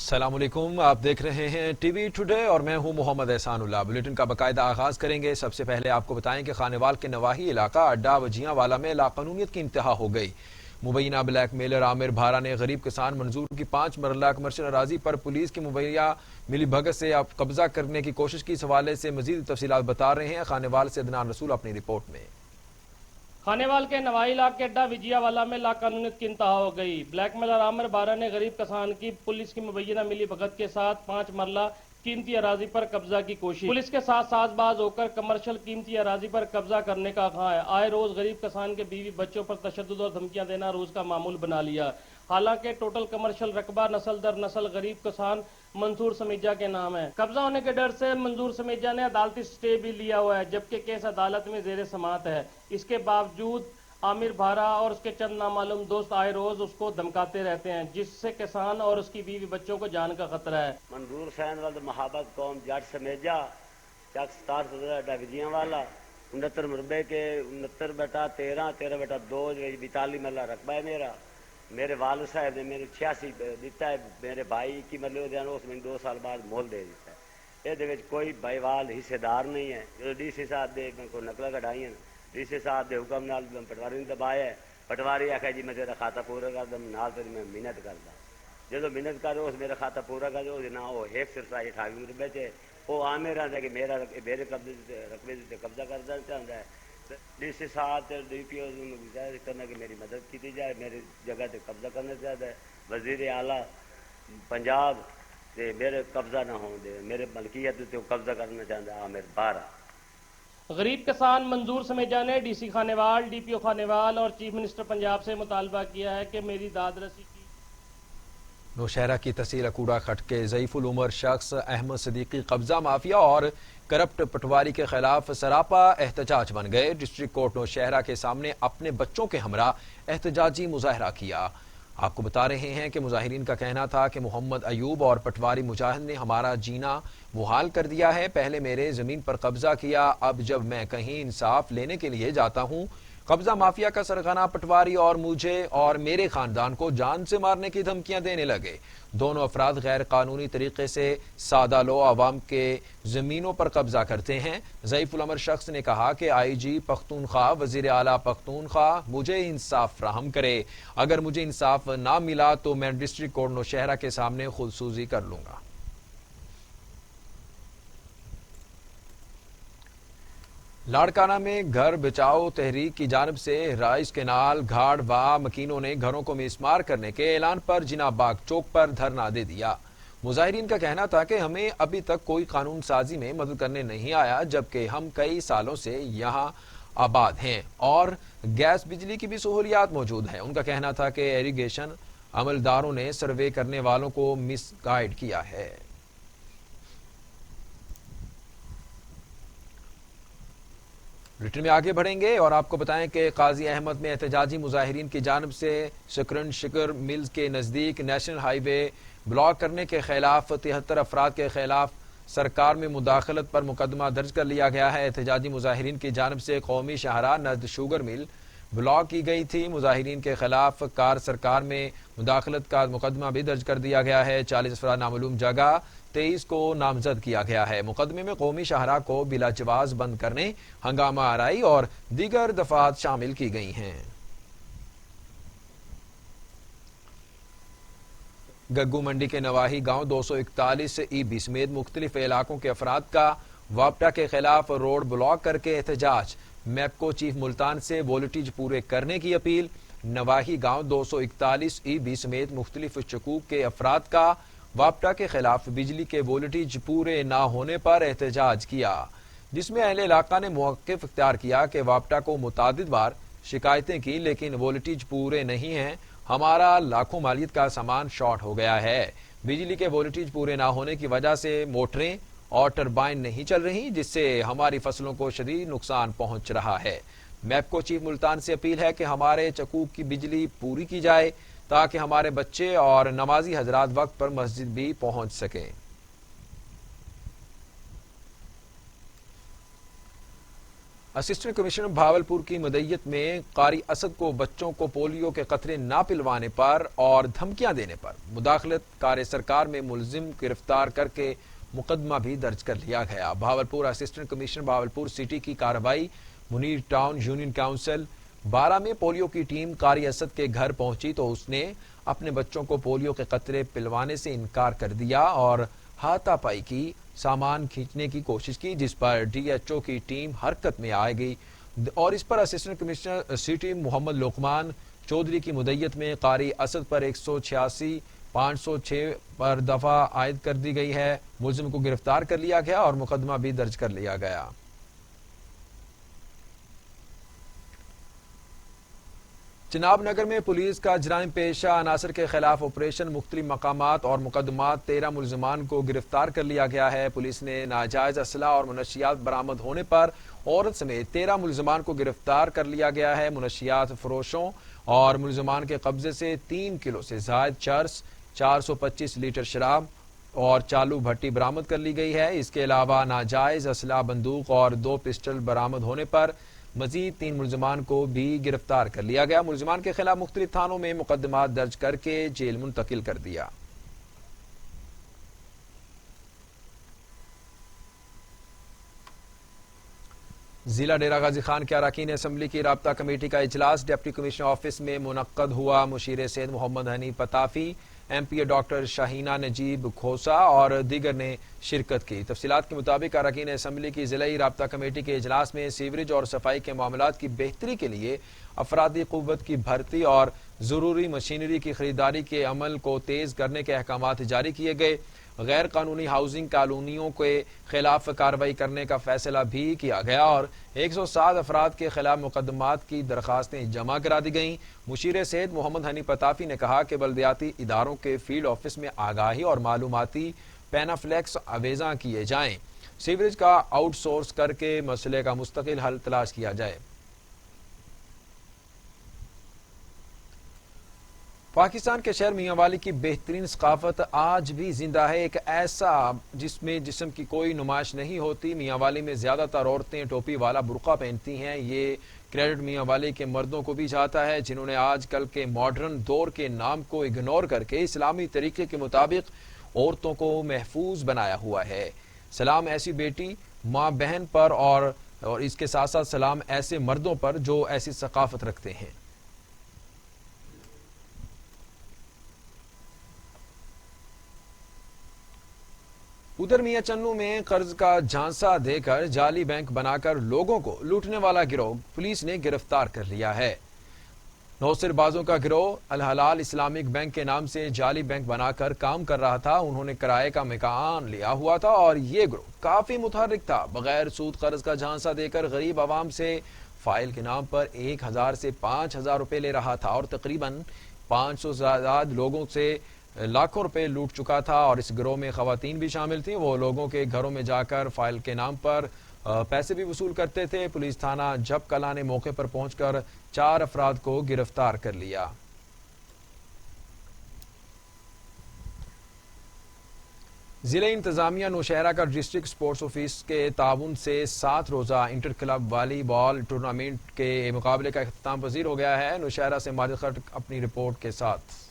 السلام علیکم، آپ دیکھ رہے ہیں ٹی وی ٹوڈے اور میں ہوں محمد احسان اللہ۔ بلیٹن کا باقاعدہ آغاز کریں گے۔ سب سے پہلے آپ کو بتائیں کہ خانیوال کے نواحی علاقہ اڈا وجیاں والا میں لاقانونیت کی انتہا ہو گئی۔ مبینہ بلیک میلر عامر بھارا نے غریب کسان منظور کی 5 مرلہ کمرشل اراضی پر پولیس کی مبینہ ملی بھگت سے قبضہ کرنے کی کوشش کی۔ اس حوالے سے مزید تفصیلات بتا رہے ہیں خانیوال سے عدنان رسول اپنی رپورٹ میں۔ خانیوال کے نواحی علاقے اڈا وجیا والا میں لاقانونیت کی انتہا ہو گئی۔ بلیک میلر عامر بارہ نے غریب کسان کی پولیس کی مبینہ ملی بھگت کے ساتھ 5 مرلہ قیمتی اراضی پر قبضہ کی کوشش۔ پولیس کے ساتھ ساز باز ہو کر کمرشل قیمتی اراضی پر قبضہ کرنے کا خواہاں ہے۔ آئے روز غریب کسان کے بیوی بچوں پر تشدد اور دھمکیاں دینا روز کا معمول بنا لیا۔ حالانکہ ٹوٹل کمرشل رقبہ نسل در نسل غریب کسان منظور سمیجا کے نام ہے۔ قبضہ ہونے کے ڈر سے منظور سمیجا نے عدالتی سٹے بھی لیا ہوا ہے، جبکہ کیس عدالت میں زیر سماعت ہے۔ اس کے باوجود عامر بھارا اور اس کے چند نامعلوم دوست آئے روز اس کو دھمکاتے رہتے ہیں، جس سے کسان اور اس کی بیوی بچوں کو جان کا خطرہ ہے۔ منظور حسین والد محبت قوم جٹ سمیجا چک 67 ڈویجیاں والا 69 مربے کے 69 بٹا 13 13 بٹا 2 42 مرلہ رقبہ ہے میرا۔ میرے والد صاحب نے میرے 86 دیتا ہے، میرے بھائی کی مرلے دینا اس میں 2 سال بعد مول دے دیتا ہے۔ یہ کوئی بھائی وال حصے دار نہیں ہے۔ جو ڈی سی صاحب دے میں کو نقلہ کٹائی ہیں، ڈی سی صاحب دے حکم نال پٹواری نے دبایا ہے۔ پٹواری آخیا جی میں تیرا کھاتا پورا کر دوں، نال تیری میں محنت کردا۔ جدو محنت کر اس میرا کھاتا پورا کر دو نہ وہ ایک صرف 28 مربے سے وہ عامر رہتا ہے کہ میرا میرے رقبے سے قبضہ کرنا چاہتا ہے۔ ڈی سی صاحب ڈی پی او کرنا کہ میری مدد کی جائے، میری جگہ سے قبضہ کرنا چاہتا ہے۔ وزیر اعلیٰ پنجاب سے میرے قبضہ نہ ہوں دے، میرے ملکیت سے قبضہ کرنا چاہتا ہے عامر بھارا۔ غریب کسان منظور سمیجا نے D C Khanewal, D P O Khanewal اور چیف منسٹر پنجاب سے مطالبہ کیا ہے کہ میری داد رسی کی۔ نوشہرہ کی تحصیل اکوڑا کھٹ کے ضعیف العمر شخص احمد صدیقی قبضہ مافیا اور کرپٹ پٹواری کے خلاف سراپا احتجاج بن گئے۔ ڈسٹرکٹ کورٹ نوشہرہ کے سامنے اپنے بچوں کے ہمراہ احتجاجی مظاہرہ کیا۔ آپ کو بتا رہے ہیں کہ مظاہرین کا کہنا تھا کہ محمد ایوب اور پٹواری مجاہد نے ہمارا جینا محال کر دیا ہے۔ پہلے میرے زمین پر قبضہ کیا، اب جب میں کہیں انصاف لینے کے لیے جاتا ہوں، قبضہ مافیا کا سرغنہ پٹواری اور مجھے اور میرے خاندان کو جان سے مارنے کی دھمکیاں دینے لگے۔ دونوں افراد غیر قانونی طریقے سے سادہ لو عوام کے زمینوں پر قبضہ کرتے ہیں۔ ضعیف العمر شخص نے کہا کہ آئی جی پختونخوا، وزیر اعلیٰ پختونخوا مجھے انصاف فراہم کرے۔ اگر مجھے انصاف نہ ملا تو میں ڈسٹرکٹ کورٹ نوشہرہ کے سامنے خودسوزی کر لوں گا۔ لاڑکانہ میں گھر بچاؤ تحریک کی جانب سے رائس کینال گھاٹ و مکینوں نے گھروں کو مسمار کرنے کے اعلان پر جناح باغ چوک پر دھرنا دے دیا۔ مظاہرین کا کہنا تھا کہ ہمیں ابھی تک کوئی قانون سازی میں مدد کرنے نہیں آیا، جبکہ ہم کئی سالوں سے یہاں آباد ہیں اور گیس بجلی کی بھی سہولیات موجود ہیں۔ ان کا کہنا تھا کہ ایریگیشن عملداروں نے سروے کرنے والوں کو مس گائیڈ کیا ہے۔ بلیٹن میں آگے بڑھیں گے اور آپ کو بتائیں کہ قاضی احمد میں احتجاجی مظاہرین کی جانب سے سکرن شکر ملز کے نزدیک نیشنل ہائی وے بلاک کرنے کے خلاف 73 افراد کے خلاف سرکار میں مداخلت پر مقدمہ درج کر لیا گیا ہے۔ احتجاجی مظاہرین کی جانب سے قومی شاہراہ نزد شوگر مل بلاک کی گئی تھی۔ مظاہرین کے خلاف کار سرکار میں مداخلت کا مقدمہ بھی درج کر دیا گیا ہے۔ 40 افراد نامعلوم جگہ 23 کو نامزد کیا گیا ہے۔ مقدمے میں قومی شاہراہ کو بلا جواز بند کرنے، ہنگامہ آرائی اور دیگر دفعات شامل کی گئی ہیں۔ گگو منڈی کے نواحی گاؤں 241 ای سمیت مختلف علاقوں کے افراد کا واپٹا کے خلاف روڈ بلاک کر کے احتجاج۔ میپکو چیف ملتان سے وولٹیج پورے کرنے کی اپیل۔ نواحی گاؤں 241 ای سمیت مختلف شکوک کے افراد کا واپٹا کے خلاف بجلی کے وولٹیج پورے نہ ہونے پر احتجاج کیا، جس میں اہل علاقہ نے موقف اختیار کیا کہ واپٹا کو متعدد بار شکایتیں کی لیکن وولٹیج پورے نہیں ہیں، ہمارا لاکھوں مالیت کا سامان شارٹ ہو گیا ہے۔ بجلی کے وولٹیج پورے نہ ہونے کی وجہ سے موٹریں اور ٹربائن نہیں چل رہی، جس سے ہماری فصلوں کو شدید نقصان پہنچ رہا ہے۔ میپکو چیف ملتان سے اپیل ہے کہ ہمارے چکوک کی بجلی پوری کی جائے تاکہ ہمارے بچے اور نمازی حضرات وقت پر مسجد بھی پہنچ سکیں۔ اسسٹنٹ کمشنر بھاولپور کی مدعیت میں قاری اسد کو بچوں کو پولیو کے قطرے نہ پلوانے پر اور دھمکیاں دینے پر مداخلت کار سرکار میں ملزم گرفتار کر کے مقدمہ بھی درج کر لیا گیا۔ Bahawalpur assistant commissioner Bahawalpur city کی کارروائی منیر ٹاؤن یونین کونسل 12 میں پولیو کی ٹیم قاری اسد کے گھر پہنچی تو اس نے اپنے بچوں کو پولیو کے قطرے پلوانے سے انکار کر دیا اور ہاتھا پائی کی سامان کھینچنے کی کوشش کی، جس پر ڈی ایچ او کی ٹیم حرکت میں آ گئی اور اس پر اسسٹنٹ کمشنر سٹی محمد لقمان چودھری کی مدعیت میں قاری اسد پر 186/506 پر دفعہ عائد کر دی گئی ہے۔ ملزم کو گرفتار کر لیا گیا اور مقدمہ بھی درج کر لیا گیا۔ چناب نگر میں پولیس کا جرائم پیشہ عناصر کے خلاف آپریشن، مختلف مقامات اور مقدمات 13 ملزمان کو گرفتار کر لیا گیا ہے۔ پولیس نے ناجائز اسلحہ اور منشیات برآمد ہونے پر عورت سمیت 13 ملزمان کو گرفتار کر لیا گیا ہے۔ منشیات فروشوں اور ملزمان کے قبضے سے 3 کلو سے زائد چرس، 425 لیٹر شراب اور چالو بھٹی برآمد کر لی گئی ہے۔ اس کے علاوہ ناجائز اسلحہ، بندوق اور 2 پسٹل برآمد ہونے پر مزید 3 ملزمان کو بھی گرفتار کر لیا گیا۔ ملزمان کے خلاف مختلف تھانوں میں مقدمات درج کر کے جیل منتقل کر دیا۔ ضلع ڈیرہ غازی خان کے اراکین اسمبلی کی رابطہ کمیٹی کا اجلاس ڈپٹی کمشنر آفس میں منعقد ہوا۔ مشیر صحت محمد حنی پتافی، ایم پی اے ڈاکٹر شاہینہ نجیب کھوسا اور دیگر نے شرکت کی۔ تفصیلات کے مطابق اراکین اسمبلی کی ضلعی رابطہ کمیٹی کے اجلاس میں سیوریج اور صفائی کے معاملات کی بہتری کے لیے افرادی قوت کی بھرتی اور ضروری مشینری کی خریداری کے عمل کو تیز کرنے کے احکامات جاری کیے گئے۔ غیر قانونی ہاؤسنگ کالونیوں کے خلاف کارروائی کرنے کا فیصلہ بھی کیا گیا اور 107 افراد کے خلاف مقدمات کی درخواستیں جمع کرا دی گئیں۔ مشیر صحت محمد حنی پتافی نے کہا کہ بلدیاتی اداروں کے فیلڈ آفس میں آگاہی اور معلوماتی پینافلیکس آویزاں کیے جائیں۔ سیوریج کا آؤٹ سورس کر کے مسئلے کا مستقل حل تلاش کیا جائے۔ پاکستان کے شہر میاں والی کی بہترین ثقافت آج بھی زندہ ہے، ایک ایسا جس میں جسم کی کوئی نمائش نہیں ہوتی۔ میاں والی میں زیادہ تر عورتیں ٹوپی والا برقع پہنتی ہیں۔ یہ کریڈٹ میاں والی کے مردوں کو بھی جاتا ہے جنہوں نے آج کل کے ماڈرن دور کے نام کو اگنور کر کے اسلامی طریقے کے مطابق عورتوں کو محفوظ بنایا ہوا ہے۔ سلام ایسی بیٹی، ماں، بہن پر اور اس کے ساتھ ساتھ سلام ایسے مردوں پر جو ایسی ثقافت رکھتے ہیں۔ ادھر میاں چنو میں قرض کا جھانسا دے کر جعلی بینک بنا کر لوگوں کو لوٹنے والا گروہ پولیس نے گرفتار کر لیا ہے۔ نوسر بازوں کا گروہ الحلال اسلامک بینک کے نام سے جعلی بینک بنا کر کام کر رہا تھا۔ انہوں نے کرائے کا مکان لیا ہوا تھا اور یہ گروہ کافی متحرک تھا۔ بغیر سود قرض کا جھانسا دے کر غریب عوام سے فائل کے نام پر 1000 سے 5000 روپے لے رہا تھا اور تقریباً 500 زائد لوگوں سے لاکھوں روپے لوٹ چکا تھا اور اس گروہ میں خواتین بھی شامل تھیں۔ وہ لوگوں کے گھروں میں جا کر فائل کے نام پر پیسے بھی وصول کرتے تھے۔ پولیس تھانہ جھب کلا نے موقع پر پہنچ کر 4 افراد کو گرفتار کر لیا۔ ضلع انتظامیہ نوشہرہ کا ڈسٹرکٹ سپورٹس آفس کے تعاون سے 7 روزہ انٹر کلب والی بال ٹورنامنٹ کے مقابلے کا اختتام پذیر ہو گیا ہے۔ نوشہرہ سے ماجد خٹک اپنی رپورٹ کے ساتھ۔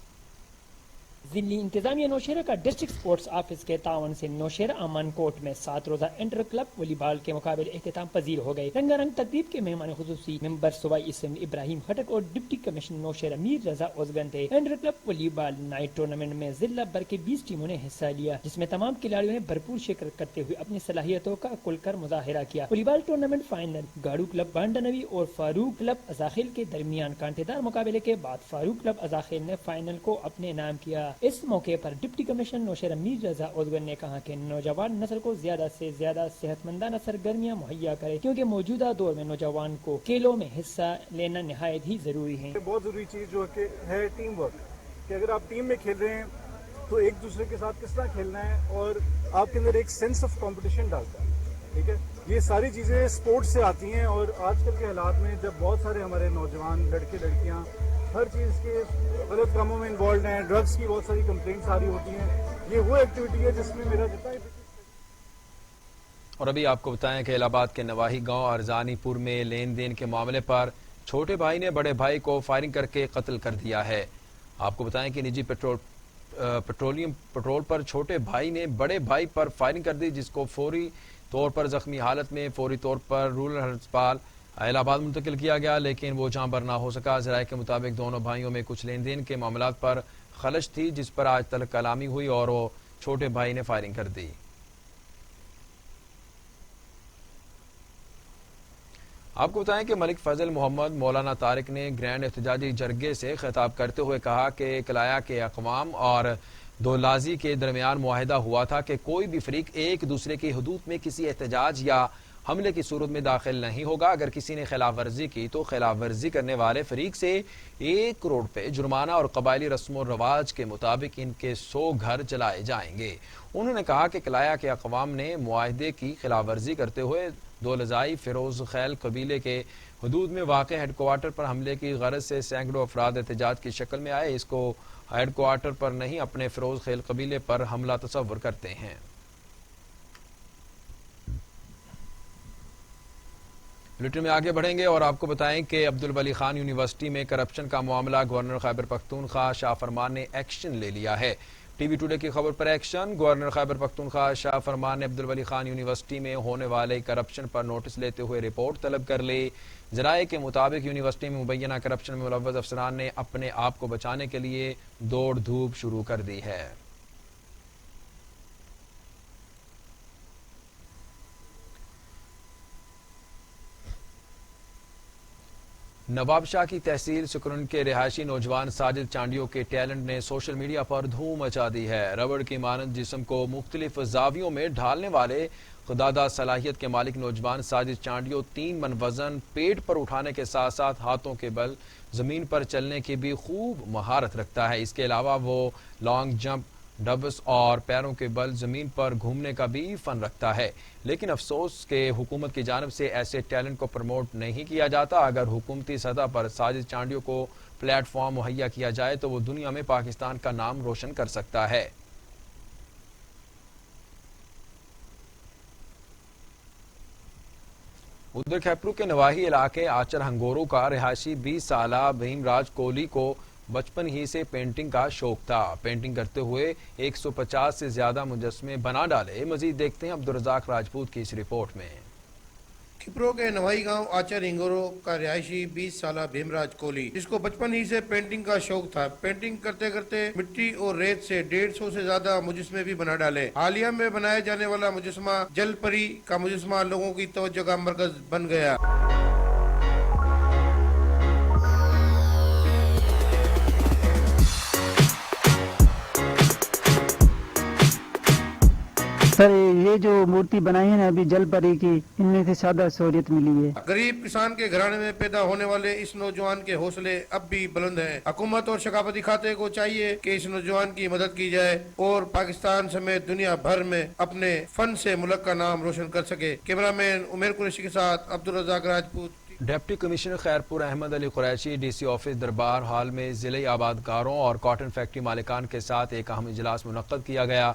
ضلعی انتظامیہ نوشہرہ کا ڈسٹرکٹ سپورٹس آفس کے تعاون سے نوشہرہ امان کوٹ میں 7 روزہ انٹر کلب والی بال کے مقابلے اختتام پذیر ہو گئے۔ رنگا رنگ تقریب کے مہمان خصوصی ممبر صوبائی اسمبلی ابراہیم خٹک اور deputy commissioner Nowshera Mir Raza Ozgan تھے۔ انٹر کلب والی بال نائٹ ٹورنامنٹ میں ضلع بھر کے 20 ٹیموں نے حصہ لیا، جس میں تمام کھلاڑیوں نے بھرپور شرکت کرتے ہوئے اپنی صلاحیتوں کا کھل کر مظاہرہ کیا۔ والی بال ٹورنامنٹ فائنل گاڑو کلب بانڈانوی اور فاروق کلب ازاخیل کے درمیان کانٹے دار مقابلے کے بعد فاروق کلب ازاخیل نے فائنل کو اپنے نام کیا۔ اس موقع پر ڈپٹی کمشنر نوشہرہ میر رضا اوزگن نے کہا کہ نوجوان نسل کو زیادہ سے زیادہ صحت مندانہ سرگرمیاں مہیا کرے، کیونکہ موجودہ دور میں نوجوان کو کھیلوں میں حصہ لینا نہایت ہی ضروری ہے۔ بہت ضروری چیز جو کہ ہے ٹیم ورک، کہ اگر آپ ٹیم میں کھیل رہے ہیں تو ایک دوسرے کے ساتھ کس طرح کھیلنا ہے اور آپ کے اندر ایک سینس آف کمپٹیشن ڈالتا ہے۔ ٹھیک ہے، یہ ساری چیزیں سپورٹ سے آتی ہیں اور آج کل کے حالات میں جب بہت سارے ہمارے نوجوان لڑکے لڑکیاں ہر چیز کے غلط کاموں میں انوالوڈ ہیں، ڈرگس کی بہت ساری کمپلینٹس آ رہی ہوتی ہیں، یہ وہ ایکٹیویٹی ہے جس میں میرا جتنا اور ابھی آپ کو بتائیں کہ الہ آباد کے نواحی گاؤں ارزانی پور میں لین دین کے معاملے پر چھوٹے بھائی نے بڑے بھائی کو فائرنگ کر کے قتل کر دیا ہے۔ آپ کو بتائیں کہ نجی پٹرول پر چھوٹے بھائی نے بڑے بھائی پر فائرنگ کر دی، جس کو فوری طور پر زخمی حالت میں فوری طور پر رورل ہسپتال الہ آباد منتقل کیا گیا، لیکن وہ جاں بر نہ ہو سکا۔ ذرائع کے مطابق دونوں بھائیوں میں کچھ لین دین کے معاملات پر خلش تھی، جس پر آج تلک کلامی ہوئی اور وہ چھوٹے بھائی نے فائرنگ کر دی۔ آپ کو بتائیں کہ ملک فضل محمد مولانا طارق نے گرینڈ احتجاجی جرگے سے خطاب کرتے ہوئے کہا کہ کلایا کے اقوام اور دولازی کے درمیان معاہدہ ہوا تھا کہ کوئی بھی فریق ایک دوسرے کی حدود میں کسی احتجاج یا حملے کی صورت میں داخل نہیں ہوگا۔ اگر کسی نے خلاف ورزی کی تو خلاف ورزی کرنے والے فریق سے 1 کروڑ روپے جرمانہ اور قبائلی رسم و رواج کے مطابق ان کے 100 گھر جلائے جائیں گے۔ انہوں نے کہا کہ کلایا کے اقوام نے معاہدے کی خلاف ورزی کرتے ہوئے دولزائی فیروز خیل قبیلے کے حدود میں واقع ہیڈ کوارٹر پر حملے کی غرض سے سینکڑوں افراد احتجاج کی شکل میں آئے۔ اس کو ہیڈ کوارٹر پر نہیں اپنے فیروز خیل قبیلے پر حملہ تصور کرتے ہیں۔ بلیٹن میں آگے بڑھیں گے اور آپ کو بتائیں کہ عبدالولی خان یونیورسٹی میں کرپشن کا معاملہ گورنر خیبر پختونخوا شاہ فرمان نے ایکشن لے لیا ہے۔ ٹی وی ٹوڈے کی خبر پر ایکشن۔ گورنر خیبر پختونخوا شاہ فرمان نے عبدالولی خان یونیورسٹی میں ہونے والے کرپشن پر نوٹس لیتے ہوئے رپورٹ طلب کر لی۔ ذرائع کے مطابق یونیورسٹی میں مبینہ کرپشن میں ملوث افسران نے اپنے آپ کو بچانے کے لیے دوڑ دھوپ شروع کر دی ہے۔ نواب شاہ کی تحصیل سکرن کے رہائشی نوجوان ساجد چانڈیو کے ٹیلنٹ نے سوشل میڈیا پر دھوم مچا دی ہے۔ ربڑ کی مانند جسم کو مختلف زاویوں میں ڈھالنے والے خوددادہ صلاحیت کے مالک نوجوان ساجد چانڈیو 3 من وزن پیٹ پر اٹھانے کے ساتھ ساتھ ہاتھوں کے بل زمین پر چلنے کی بھی خوب مہارت رکھتا ہے۔ اس کے علاوہ وہ لانگ جمپ، ڈبس اور پیروں کے بل زمین پر گھومنے کا بھی فن رکھتا ہے، لیکن افسوس کہ حکومت کی جانب سے ایسے ٹیلنٹ کو پروموٹ نہیں کیا جاتا۔ اگر حکومتی سطح پر ساجد چانڈیو کو پلیٹ فارم مہیا کیا جائے تو وہ دنیا میں پاکستان کا نام روشن کر سکتا ہے۔ ادھر کھیپرو کے نواحی علاقے آچر ہنگورو کا رہائشی 20 سالہ بھیم راج کوہلی کو بچپن ہی سے پینٹنگ کا شوق تھا۔ پینٹنگ کرتے ہوئے 150 سے زیادہ مجسمے بنا ڈالے۔ مزید دیکھتے ہیں عبدالرزاق راجپوت کی اس رپورٹ میں۔ کھپرو کے نوائی گاؤں آچر ہنگورو کا رہائشی 20 سالہ بھیم راج کوہلی، جس کو بچپن ہی سے پینٹنگ کا شوق تھا، پینٹنگ کرتے کرتے مٹی اور ریت سے 150 سے زیادہ مجسمے بھی بنا ڈالے۔ حالیہ میں بنائے جانے والا مجسمہ جل پری کا مجسمہ لوگوں کی توجہ کا مرکز بن گیا۔ سر یہ جو مورتی بنائی ہے نا ابھی جل پری کی، ان میں سے زیادہ سہولت ملی ہے۔ غریب کسان کے گھرانے میں پیدا ہونے والے اس نوجوان کے حوصلے اب بھی بلند ہیں۔ حکومت اور ثقافتی کھاتے کو چاہیے کہ اس نوجوان کی مدد کی جائے اور پاکستان سمیت دنیا بھر میں اپنے فن سے ملک کا نام روشن کر سکے۔ کیمرہ مین عمیر قریشی کے ساتھ عبدالرزاق راجپوت۔ ڈپٹی کمشنر خیرپور احمد علی قریشی ڈی سی آفس دربار ہال میں ضلعی آبادکاروں اور کاٹن فیکٹری مالکان کے ساتھ ایک اہم اجلاس منعقد کیا گیا۔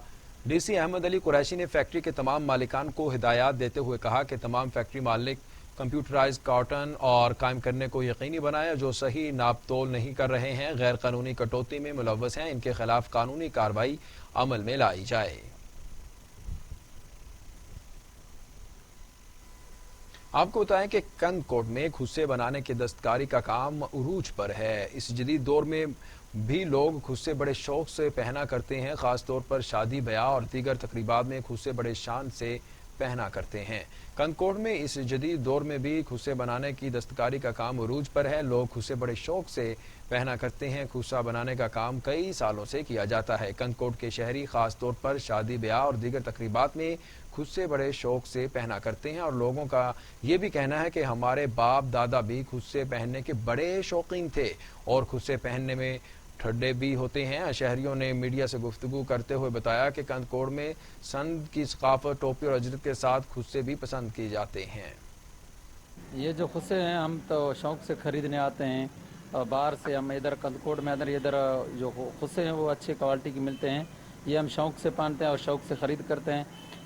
ڈی سی احمد علی قریشی نے فیکٹری کے تمام مالکان کو ہدایات دیتے ہوئے کہا کہ تمام فیکٹری مالک کمپیوٹرائز کاٹن اور قائم کرنے کو یقینی بنائیں۔ جو صحیح ناپ تول نہیں کر رہے ہیں، غیر قانونی کٹوتی میں ملوث ہیں، ان کے خلاف قانونی کارروائی عمل میں لائی جائے۔ آپ کو بتائیں کہ کند کوٹ میں کھسے بنانے کی دستکاری کا کام عروج پر ہے۔ اس جدید دور میں بھی لوگ کھسے بڑے شوق سے پہنا کرتے ہیں، خاص طور پر شادی بیاہ اور دیگر تقریبات میں کھسے بڑے شان سے پہنا کرتے ہیں۔ کند کوٹ میں اس جدید دور میں بھی کھسے بنانے کی دستکاری کا کام عروج پر ہے۔ لوگ کھسے بڑے شوق سے پہنا کرتے ہیں۔ کھسا بنانے کا کام کئی سالوں سے کیا جاتا ہے۔ کند کوٹ کے شہری خاص طور پر شادی بیاہ اور دیگر تقریبات میں کھسے بڑے شوق سے پہنا کرتے ہیں اور لوگوں کا یہ بھی کہنا ہے کہ ہمارے باپ دادا بھی کھسے پہننے کے بڑے شوقین تھے اور کھسے پہننے میں ٹھڈے بھی ہوتے ہیں۔ شہریوں نے میڈیا سے گفتگو کرتے ہوئے بتایا کہ کند کوٹ میں سندھ کی ثقافت ٹوپی اور اجرت کے ساتھ کھسے بھی پسند کیے جاتے ہیں۔ یہ جو خصے ہیں ہم تو شوق سے خریدنے آتے ہیں، اور باہر سے ہم ادھر کند کوٹ میں ادھر جو خصے ہیں وہ اچھی کوالٹی کے ملتے ہیں، یہ ہم شوق سے پہنتے ہیں اور شوق سے خرید کرتے ہیں۔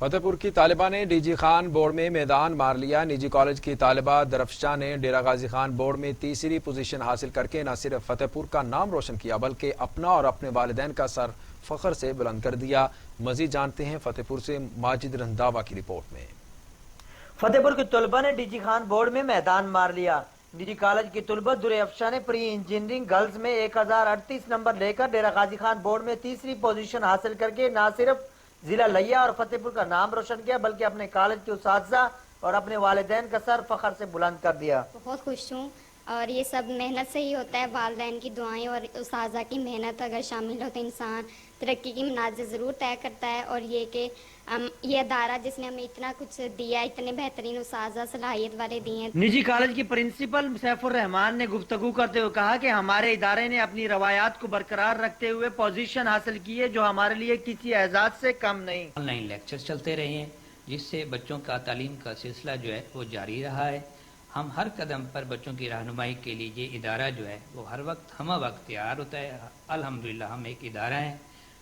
فتح پور کی طالبہ نے ڈی جی خان بورڈ میں میدان مار لیا۔ نجی کالج کی طالبہ درفشاں نے ڈیرہ غازی خان بورڈ میں تیسری پوزیشن حاصل کر کے نہ صرف فتح پور کا نام روشن کیا بلکہ اپنا اور اپنے والدین کا سر فخر سے بلند کر دیا۔ مزید جانتے ہیں فتح پور سے ماجد رنداوا کی رپورٹ میں۔ فتح پور کے طلبہ نے ڈی جی خان بورڈ میں میدان مار لیا۔ نجی کالج کی طلبہ درفشاں نے پری انجینئرنگ گرلز میں 1038 نمبر لے کر ڈیرہ غازی خان بورڈ میں تیسری پوزیشن حاصل کر کے نہ صرف ضلع لیا اور فتح پور کا نام روشن کیا بلکہ اپنے کالج کے اساتذہ اور اپنے والدین کا سر فخر سے بلند کر دیا۔ بہت خوش ہوں اور یہ سب محنت سے ہی ہوتا ہے، والدین کی دعائیں اور اساتذہ کی محنت اگر شامل ہو تو انسان ترقی کی منازل ضرور طے کرتا ہے۔ اور یہ کہ یہ ادارہ جس نے ہمیں اتنا کچھ دیا، اتنے بہترین اساتذہ صلاحیت والے دیے ہیں۔ نجی کالج کی پرنسپل سیف الرحمان نے گفتگو کرتے ہوئے کہا کہ ہمارے ادارے نے اپنی روایات کو برقرار رکھتے ہوئے پوزیشن حاصل کی ہے جو ہمارے لیے کسی اعزاز سے کم نہیں۔ آن لائن لیکچر چلتے رہے ہیں جس سے بچوں کا تعلیم کا سلسلہ جو ہے وہ جاری رہا ہے۔ ہم ہر قدم پر بچوں کی رہنمائی کے لیے یہ ادارہ جو ہے وہ ہر وقت ہمہ وقت تیار ہوتا ہے۔ الحمدللہ ہم ایک ادارہ ہیں،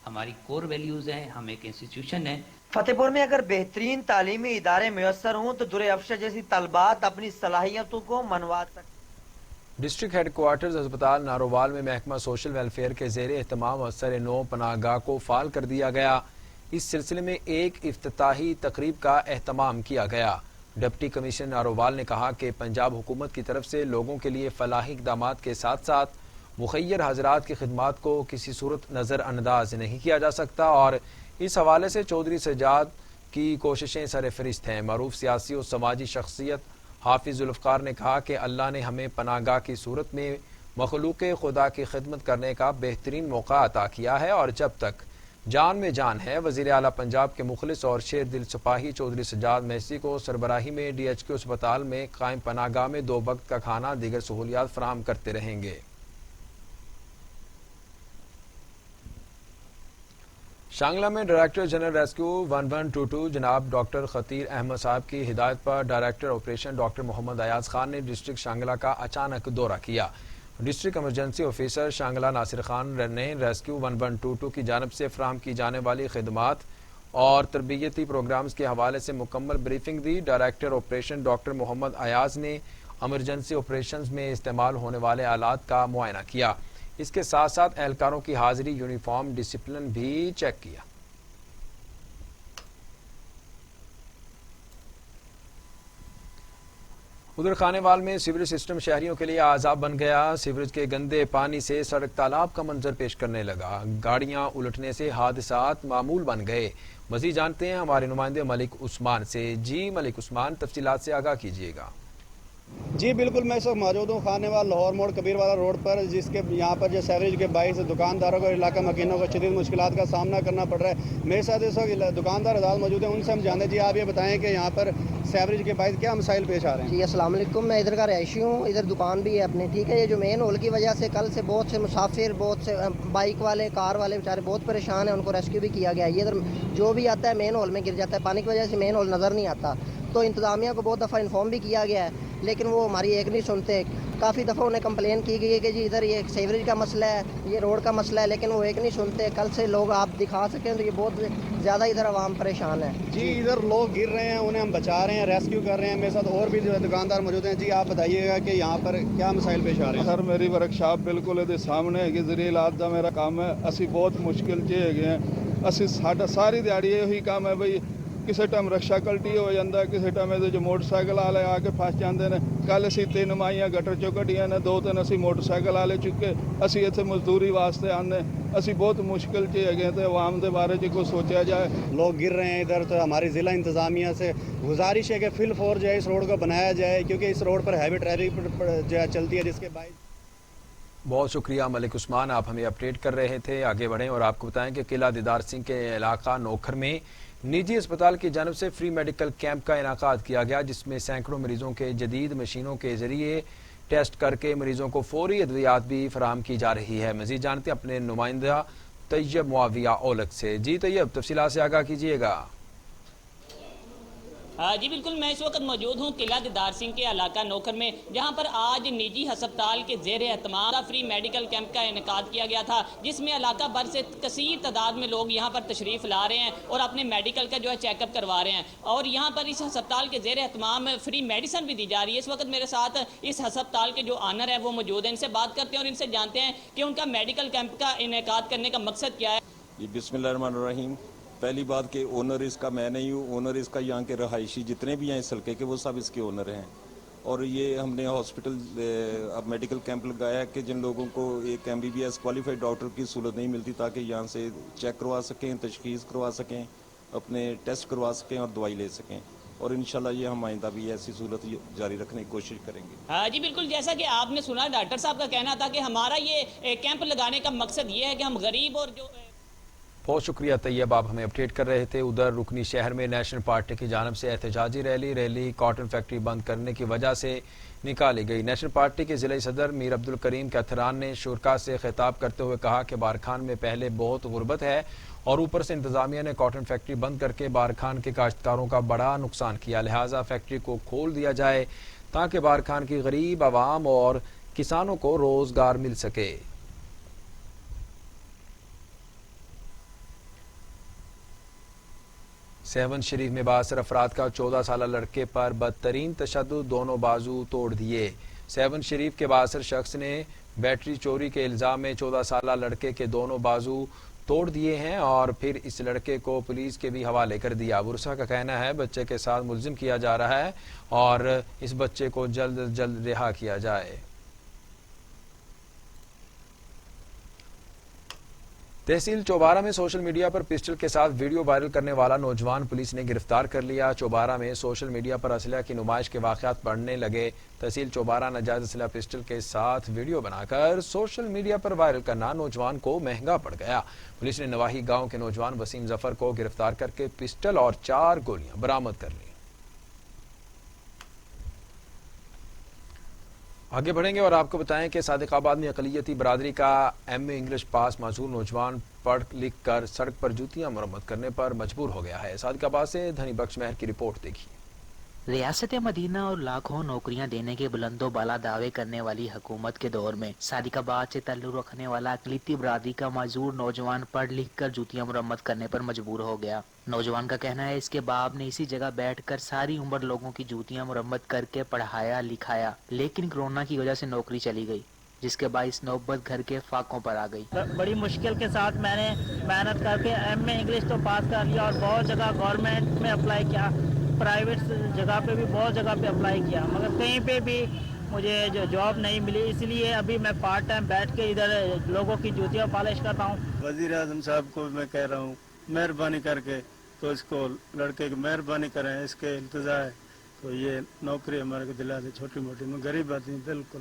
ہماری کور ویلیوز ہیں، ہم ایک انسٹیٹیوشن ہیں۔ فتح پور میں اگر بہترین تعلیمی ادارے میسر ہوں تو درفشاں جیسی طلبات اپنی صلاحیتوں کو منوا سکتے۔ ڈسٹرکٹ ہیڈ کوارٹرز ہسپتال نارووال میں محکمہ سوشل ویلفیئر کے زیر اہتمام افسر نو پناہ گاہ کو فعال کر دیا گیا۔ اس سلسلے میں ایک افتتاحی تقریب کا اہتمام کیا گیا۔ ڈپٹی کمشنر نارووال نے کہا کہ پنجاب حکومت کی طرف سے لوگوں کے لیے فلاحی اقدامات کے ساتھ ساتھ مخیر حضرات کی خدمات کو کسی صورت نظر انداز نہیں کیا جا سکتا اور اس حوالے سے چودھری سجاد کی کوششیں سر فہرست ہیں۔ معروف سیاسی اور سماجی شخصیت حافظ ذوالفقار نے کہا کہ اللہ نے ہمیں پناہ گاہ کی صورت میں مخلوق خدا کی خدمت کرنے کا بہترین موقع عطا کیا ہے اور جب تک جان میں جان ہے وزیر اعلیٰ پنجاب کے مخلص اور شیر دل سپاہی چودھری سجاد میسی کو سربراہی میں ڈی ایچ کیو اسپتال میں قائم پناہ گاہ میں 2 وقت کا کھانا دیگر سہولیات فراہم کرتے رہیں گے۔ شانگلہ میں ڈائریکٹر جنرل ریسکیو 1122 جناب ڈاکٹر خطیر احمد صاحب کی ہدایت پر ڈائریکٹر آپریشن ڈاکٹر محمد ایاز خان نے ڈسٹرکٹ شانگلہ کا اچانک دورہ کیا۔ District emergency officer Shangla Nasir Khan نے ریسکیو 1122 کی جانب سے فراہم کی جانے والی خدمات اور تربیتی پروگرامز کے حوالے سے مکمل بریفنگ دی۔ ڈائریکٹر آپریشن ڈاکٹر محمد ایاز نے ایمرجنسی آپریشنز میں استعمال ہونے والے آلات کا معائنہ کیا۔ اس کے ساتھ ساتھ اہلکاروں کی حاضری، یونیفارم، ڈسپلن بھی چیک کیا۔ ادھر خانیوال میں سیوریج سسٹم شہریوں کے لیے عذاب بن گیا۔ سیوریج کے گندے پانی سے سڑک تالاب کا منظر پیش کرنے لگا۔ گاڑیاں الٹنے سے حادثات معمول بن گئے۔ مزید جانتے ہیں ہمارے نمائندے ملک عثمان سے۔ جی ملک عثمان، تفصیلات سے آگاہ کیجیے گا۔ جی بالکل، میں اس وقت موجود ہوں خانیوال لاہور موڑ کبیر والا روڈ پر، جس کے یہاں پر جو سیوریج کے باعث دکانداروں کو، علاقہ مکینوں کو شدید مشکلات کا سامنا کرنا پڑ رہا ہے۔ میرے ساتھ اس وقت دکاندار آزاد موجود ہیں، ان سے ہم جانتے ہیں۔ جی آپ یہ بتائیں کہ یہاں پر سیوریج کے باعث کیا مسائل پیش آ رہے ہیں؟ جی السلام علیکم، میں ادھر کا رہائشی ہوں، ادھر دکان بھی ہے اپنی، ٹھیک ہے۔ یہ جو مین ہول کی وجہ سے کل سے بہت سے مسافر، بہت سے بائک والے، کار والے بیچارے بہت پریشان ہیں، ان کو ریسکیو بھی کیا گیا ہے۔ یہ ادھر جو بھی آتا ہے مین ہول میں گر جاتا ہے، پانی کی وجہ سے مین ہول نظر نہیں آتا۔ تو انتظامیہ کو بہت دفعہ انفارم بھی کیا گیا ہے لیکن وہ ہماری ایک نہیں سنتے۔ کافی دفعہ انہیں کمپلین کی گئی ہے کہ جی ادھر یہ سیوریج کا مسئلہ ہے، یہ روڈ کا مسئلہ ہے، لیکن وہ ایک نہیں سنتے۔ کل سے لوگ آپ دکھا سکیں تو یہ بہت زیادہ ادھر عوام پریشان ہے۔ جی ادھر لوگ گر رہے ہیں، انہیں ہم بچا رہے ہیں، ریسکیو کر رہے ہیں۔ میرے ساتھ اور بھی جو دکاندار موجود ہیں۔ جی آپ بتائیے گا کہ یہاں پر کیا مسائل پیش آ رہے ہیں؟ سر میری ورکشاپ بالکل یہ سامنے ہے کہ ذریعہ علاج دا میرا کام ہے۔ اسی بہت مشکل چ ہے، اسی ساڈا ساری دیہڑی یہی کام ہے بھائی، کسی ٹائم رکشا کلٹی ہو جاتا ہے، کسی ٹائم جو موٹر سائیکل والے آ کے پھس جاتے ہیں۔ کل اسی 3 مائیاں گٹر چوں کڈیاں نے، 2-3 اسی موٹر سائیکل والے چکے، اسی اتنے مزدوری واسطے آنے، اسی بہت مشکل چ ہے تے عوام دے بارے چ کچھ سوچا جائے۔ لوگ گر رہے ہیں ادھر، تو ہماری ضلع انتظامیہ سے گزارش ہے کہ فل فور جو ہے اس روڈ کو بنایا جائے، کیونکہ اس روڈ پر ہیوی ٹریفک جو ہے چلتی ہے، جس کے باعث۔ بہت شکریہ ملک عثمان، آپ ہمیں اپڈیٹ کر رہے تھے۔ آگے بڑھیں اور آپ کو بتائیں کہ قلعہ دیدار سنگھ کے علاقہ نوکھر میں نجی اسپتال کی جانب سے فری میڈیکل کیمپ کا انعقاد کیا گیا، جس میں سینکڑوں مریضوں کے جدید مشینوں کے ذریعے ٹیسٹ کر کے مریضوں کو فوری ادویات بھی فراہم کی جا رہی ہے۔ مزید جانتے ہیں اپنے نمائندہ طیب معاویہ اولک سے۔ جی طیب، تفصیلات سے آگاہ کیجیے گا۔ جی بالکل، میں اس وقت موجود ہوں قلعہ دیدار سنگھ کے علاقہ نوکھر میں، جہاں پر آج نجی ہسپتال کے زیر اہتمام فری میڈیکل کیمپ کا انعقاد کیا گیا تھا، جس میں علاقہ بھر سے کثیر تعداد میں لوگ یہاں پر تشریف لا رہے ہیں اور اپنے میڈیکل کا جو ہے چیک اپ کروا رہے ہیں، اور یہاں پر اس ہسپتال کے زیر اہتمام فری میڈیسن بھی دی جا رہی ہے۔ اس وقت میرے ساتھ اس ہسپتال کے جو آنر ہے وہ موجود ہیں، ان سے بات کرتے ہیں اور ان سے جانتے ہیں کہ ان کا میڈیکل کیمپ کا انعقاد کرنے کا مقصد کیا ہے۔ جی بسم اللہ الرحمن الرحیم۔ پہلی بات کہ اونر اس کا میں نہیں ہوں، اونر اس کا یہاں کے رہائشی جتنے بھی ہیں اس حلقے کے وہ سب اس کے اونر ہیں، اور یہ ہم نے ہاسپٹل اب میڈیکل کیمپ لگایا ہے کہ جن لوگوں کو ایک MBBS کوالیفائڈ ڈاکٹر کی سہولت نہیں ملتی تاکہ یہاں سے چیک کروا سکیں، تشخیص کروا سکیں، اپنے ٹیسٹ کروا سکیں اور دوائی لے سکیں، اور انشاءاللہ یہ ہم آئندہ بھی ایسی سہولت جاری رکھنے کی کوشش کریں گے۔ جی بالکل، جیسا کہ آپ نے سنا ڈاکٹر صاحب کا کہنا تھا کہ ہمارا یہ کیمپ لگانے کا مقصد یہ ہے کہ ہم غریب اور جو بہت شکریہ طیب، آپ ہمیں اپڈیٹ کر رہے تھے۔ ادھر رکنی شہر میں نیشنل پارٹی کی جانب سے احتجاجی ریلی کاٹن فیکٹری بند کرنے کی وجہ سے نکالی گئی۔ نیشنل پارٹی کے ضلعی صدر میر عبدالکریم کیتھران نے شرکاء سے خطاب کرتے ہوئے کہا کہ بارکھان میں پہلے بہت غربت ہے اور اوپر سے انتظامیہ نے کاٹن فیکٹری بند کر کے بارکھان کے کاشتکاروں کا بڑا نقصان کیا، لہٰذا فیکٹری کو کھول دیا جائے تاکہ بارکھان کی غریب عوام اور کسانوں کو روزگار مل سکے۔ سیون شریف میں بااثر افراد کا 14 سالہ لڑکے پر بدترین تشدد، دونوں بازو توڑ دیے۔ سیون شریف کے بااثر شخص نے بیٹری چوری کے الزام میں 14 سالہ لڑکے کے دونوں بازو توڑ دیے ہیں اور پھر اس لڑکے کو پولیس کے بھی حوالے کر دیا۔ ورثاء کا کہنا ہے بچے کے ساتھ ملزم کیا جا رہا ہے اور اس بچے کو جلد از جلد رہا کیا جائے۔ تحصیل چوبارہ میں سوشل میڈیا پر پسٹل کے ساتھ ویڈیو وائرل کرنے والا نوجوان پولیس نے گرفتار کر لیا۔ چوبارہ میں سوشل میڈیا پر اسلحہ کی نمائش کے واقعات بڑھنے لگے۔ تحصیل چوبارہ ناجائز اسلحہ پسٹل کے ساتھ ویڈیو بنا کر سوشل میڈیا پر وائرل کرنا نوجوان کو مہنگا پڑ گیا۔ پولیس نے نواحی گاؤں کے نوجوان وسیم ظفر کو گرفتار کر کے پسٹل اور 4 گولیاں برآمد کر لی۔ آگے بڑھیں گے اور آپ کو بتائیں کہ صادق آباد میں اقلیتی برادری کا MA انگلش پاس معذور نوجوان پڑھ لکھ کر سڑک پر جوتیاں مرمت کرنے پر مجبور ہو گیا ہے۔ صادق آباد سے دھنی بخش مہر کی رپورٹ دیکھیے۔ ریاست مدینہ اور لاکھوں نوکریاں دینے کے بلند و بالا دعوے کرنے والی حکومت کے دور میں صادق آباد سے تعلق رکھنے والا اقلیتی برادری کا معذور نوجوان پڑھ لکھ کر جوتیاں مرمت کرنے پر مجبور ہو گیا۔ نوجوان کا کہنا ہے اس کے باپ نے اسی جگہ بیٹھ کر ساری عمر لوگوں کی جوتیاں مرمت کر کے پڑھایا لکھایا، لیکن کورونا کی وجہ سے نوکری چلی گئی، جس کے باعث نوبت گھر کے فاقوں پر آ گئی۔ بڑی مشکل کے ساتھ میں نے محنت کر کے MA انگلش تو پاس کر لیا اور بہت جگہ گورنمنٹ میں اپلائی کیا، پرائیویٹ جگہ پہ بھی بہت جگہ پہ اپلائی کیا، مگر کہیں پہ بھی مجھے جو جاب نہیں ملی، اس لیے ابھی میں پارٹ ٹائم بیٹھ کے ادھر لوگوں کی جوتیاں پالش کرتا ہوں۔ وزیر اعظم صاحب کو میں کہہ رہا ہوں مہربانی کر کے تو اس کو لڑکے کی مہربانی کریں، اس کے التجا ہے تو یہ نوکری ہمارے کو دلا دے، چھوٹی موٹی میں غریب آدمی بالکل۔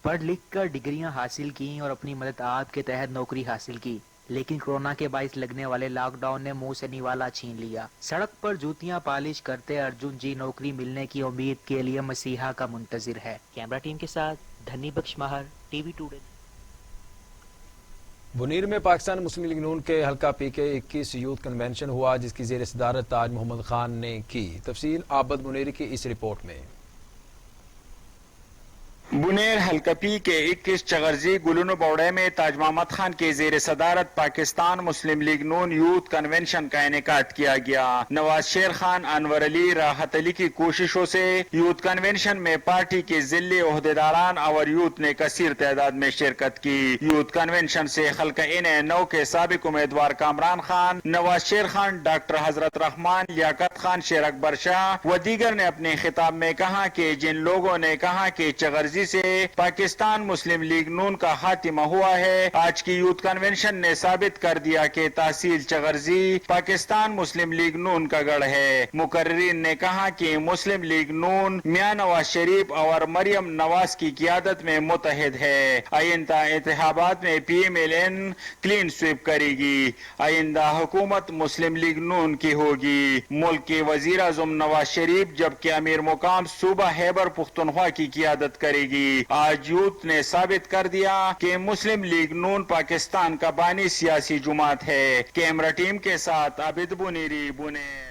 پڑھ لکھ کر ڈگریاں حاصل کی اور اپنی مدد آپ کے تحت نوکری حاصل کی، لیکن کورونا کے باعث لگنے والے لاک ڈاؤن نے منہ سے نوالا چھین لیا۔ سڑک پر جوتیاں پالش کرتے ارجن جی نوکری ملنے کی امید کے لیے مسیحا کا منتظر ہے۔ کیمرہ ٹیم کے ساتھ دھنی بخش ماہر، TV ٹوڈے۔ بنیر میں پاکستان مسلم لیگ نون کے حلقہ پی کے 21 یوتھ کنونشن ہوا، جس کی زیر صدارت تاج محمد خان نے کی۔ تفصیل عابد منیری کی اس رپورٹ میں۔ بنیر حلقہ پی کے 21 چغرزی گلونو بوڑے میں تاج محمد خان کے زیر صدارت پاکستان مسلم لیگ نون یوتھ کنونشن کا انعقاد کیا گیا۔ نواز شیر خان، انور علی، راحت علی کی کوششوں سے یوتھ کنونشن میں پارٹی کے ضلعی عہدیداران اور یوتھ نے کثیر تعداد میں شرکت کی۔ یوتھ کنونشن سے حلقہ N9 کے سابق امیدوار کامران خان، نواز شیر خان، ڈاکٹر حضرت رحمان، لیاقت خان، شیر اکبر شاہ و دیگر نے اپنے خطاب میں کہا کہ جن لوگوں نے کہا کہ چغرزی سے پاکستان مسلم لیگ نون کا خاتمہ ہوا ہے، آج کی یوتھ کنونشن نے ثابت کر دیا کہ تحصیل چغرزی پاکستان مسلم لیگ نون کا گڑھ ہے۔ مقررین نے کہا کہ مسلم لیگ نون میاں نواز شریف اور مریم نواز کی قیادت میں متحد ہے۔ آئندہ انتخابات میں PMLN کلین سویپ کرے گی۔ آئندہ حکومت مسلم لیگ نون کی ہوگی۔ ملک کے وزیر اعظم نواز شریف جبکہ امیر مقام صوبہ خیبر پختونخوا کی قیادت کرے گی۔ آج یوتھ نے ثابت کر دیا کہ مسلم لیگ نون پاکستان کا بانی سیاسی جماعت ہے۔ کیمرہ ٹیم کے ساتھ عابد منیری، بنیر۔